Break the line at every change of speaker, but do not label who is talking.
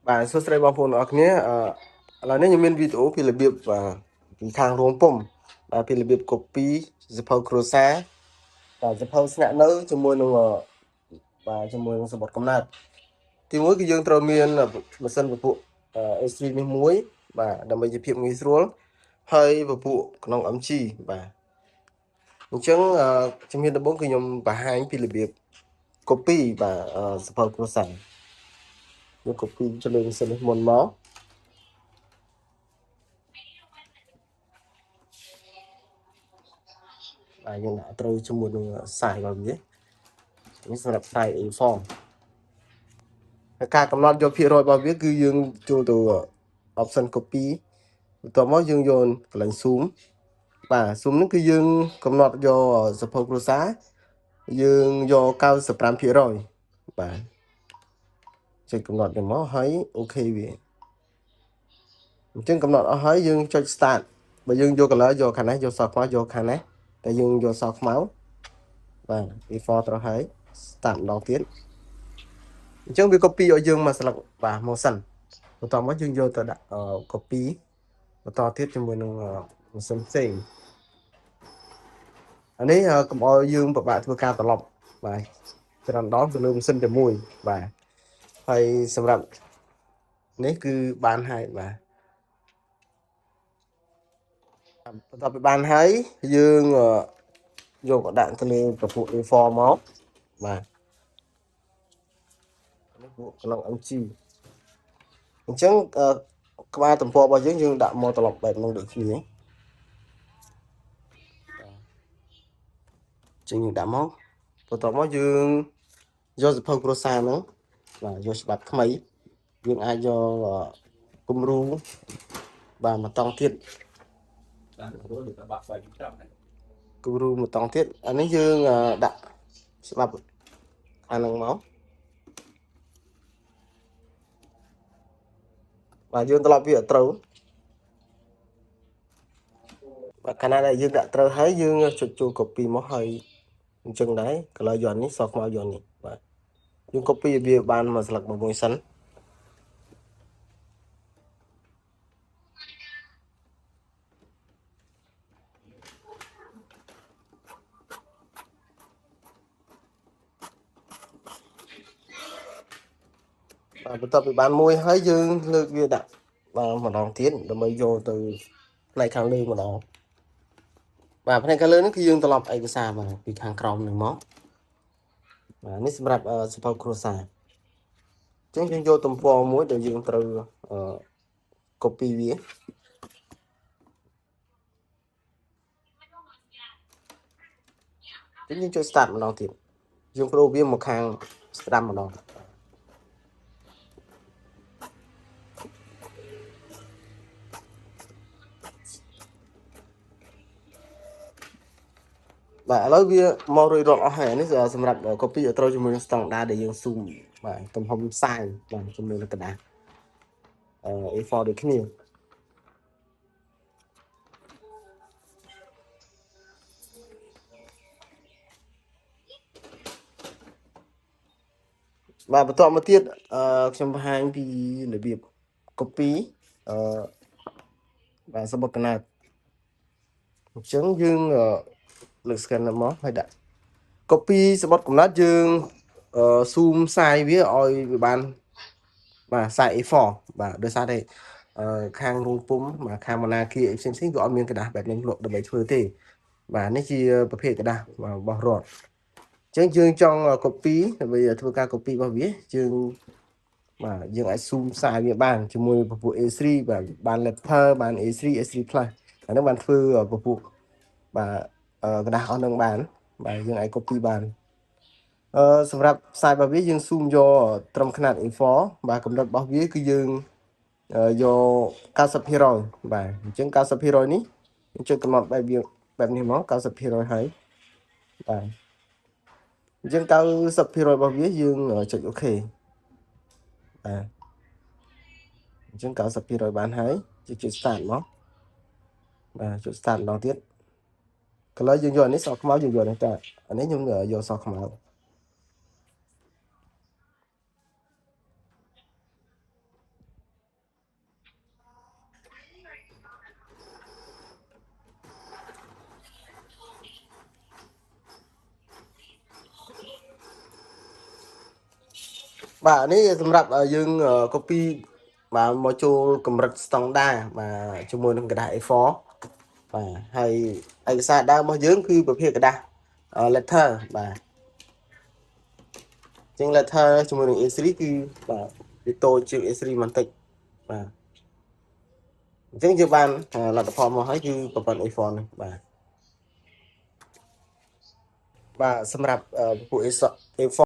បាទសួស្តីបងប្អូនអរគ្នាឥឡូវនេះខ្ញុំមានវីដេអូពីរបៀបពីខាងរោងពុម្ពបាទពីរបៀប copy សៀវភៅគ្រួសារបាទសៀវភៅស្នាក់នៅជាមួយនឹងបាទជាមួយនឹងសំបុត្រកំណើតទីមួយគឺយើងត្រូវមានម៉ាស៊ីនពពួក S3 នេះមួយបាទដើម្បីជាភាពងាយស្រួលហើយពពួកក្នុង MG បាទអញ្ចឹងជំហានដំបូងគឺខ្ញុំបង្ហាញពីរបៀប copy បាទសៀវភៅគ្រួសារយក copy ទៅលើម៉ាស៊ីននេះមុនមកបាទយើងដាក់ត្រូវជាមួយនឹងខ្សែរបស់វានេះសម្រាប់ខ្សែ A4 ហើយការកំណត់យកភាគរយរបស់វាគឺយើងចូលទៅ option copy បន្ទាប់មកយើងយកកន្លែង zoom បាទ zoom ហ្នឹងគឺយើងកំណត់យកសភៅគ្រួសារយើងយក95%បាទចុចកំណត់ទៅមកហើយអូខេវាអញ្ចឹងកំណត់អស់ហើយយើងចុច start បើយើងយក color យកខាងនេះយកសខ្មៅយកខាងនេះតែយើងយកសខ្មៅបាទ before ត្រូវហើយ start ម្ដងទៀតអញ្ចឹងវា copy ឲ្យយើងមកស្លឹកបាទមកសិនបន្ទាប់មកយើងយកទៅដាក់copy បន្តទៀតជាមួយនឹងម៉ាស៊ីនផ្សេងអានេះកុំឲ្យយើងពិបាកធ្វើការត្រឡប់បាទច្រើនដងទៅលើម៉ាស៊ីនតែមួយបាទហើយសម្រាប់នេះគឺបានហើយបាទបន្ទាប់ពីបានហើយយើងយកដាក់ទៅលើប្រភព A4 មកបាទនេះពួកក្នុង MG អញ្ចឹងក្បាលទំព័ររបស់យើងដាក់មកត្រឡប់បែបហ្នឹងដូចគ្នាចឹងយើងដាក់មកបន្ទាប់មកយើងយកសភៅគ្រួសារហ្នឹងបាទយកច្បាប់ថ្មីយើងអាចយកគំរូបាទមកតង់ទៀតបាទគំរូទៅបាក់ស្វ័យពីត្រង់ហ្នឹងគំរូមកតង់ទៀតអានេះយើងដាក់ច្បាប់អាហ្នឹងមកបាទយើងត្រឡប់វាអត់ត្រូវបាទកាលណាដែលយើងដាក់ត្រូវហើយយើងចុចចូល copy មកហើយអញ្ចឹងដែរ color យកនេះសខ្មៅយកនេះបាទយើង copy វាបានមកស្លឹកមួយសិនបាទបន្ទាប់ពីបានមួយហើយយើងលើកវាដាក់បាទម្ដងទៀតដើម្បីយកទៅផ្នែកខាងលើម្ដងបាទផ្នែកខាងលើនេះគឺយើងត្រឡប់ឯកសារបាទពីខាងក្រោមនឹងមកបាទនេះសម្រាប់សភៅគ្រួសារអញ្ចឹងយើងយកទំព័រមួយដែលយើងត្រូវcopy វាយើងចុច start ម្ដងទៀតយើងប្រូវាមកខាងស្ដាំម្ដងបាទឥឡូវវាមករួចរាល់អស់ហើយនេះសម្រាប់ copy ឲ្យត្រូវជាមួយនឹង standard ដែលយើង zoom បាទទំហំខ្សែបាទជាមួយនឹងกระดาษA4 ដូចគ្នាបាទបន្តមកទៀតខ្ញុំបង្ហាញពីរបៀប copy បាទសំបុត្រកណាត់អញ្ចឹងយើងលើក scanner មកហើយដាក់ copy សំបុត្រកំណត់យើងzoom ខ្សែវាឲ្យវាបានបាទខ្សែ A4 បាទដោយសារតែខាងរោងពុម្ពបាទខាងបណ្ណាគារផ្សេងៗក៏អត់មានกระดาษបែបនេះលក់ដើម្បីធ្វើទេបាទនេះជាប្រភេទกระดาษរបស់រដ្ឋអញ្ចឹងយើងចង់ copy ដើម្បីធ្វើការ copy របស់វាយើងបាទយើងអាច zoom ខ្សែវាបានជាមួយពពួក A3 បាទបាន letter បាន A3 A3 plus អាហ្នឹងបានធ្វើពពួកបាទกระดาษអស់នឹងបានបាទយើងអាច copy បានសម្រាប់ខ្សែរបស់វាយើង zoom យកត្រឹមຂະຫນាត់ A4 បាទកម្រិតរបស់វាគឺយើងយក90%បាទអញ្ចឹង90%នេះយើងចុចកំណត់បែបវាបែបនេះមក90%ហើយបាទអញ្ចឹង90%របស់វាយើងចុចអូខេបាទអញ្ចឹង90%បានហើយចុច start មកបាទចុច start ម្ដងទៀត color យើងយកអានេះសខ្មៅយើងយកនេះតែអានេះខ្ញុំយកសខ្មៅ អ បាទនេះសម្រាប់យើងcopy បាទមកចូលកម្រិត standard បាទជាមួយនឹងกระดาษ A4 បាទហើយឯកសារដើមរបស់យើងគឺប្រភេទกระดาษletter បាទជាង letter ជាមួយនឹង A3 គឺបាទវាតូចជាង A3 បន្តិចបាទអញ្ចឹងយើងបានលទ្ធផលមកហើយគឺប្រព័ន្ធ A4 នេះបាទសម្រាប់ពួក A4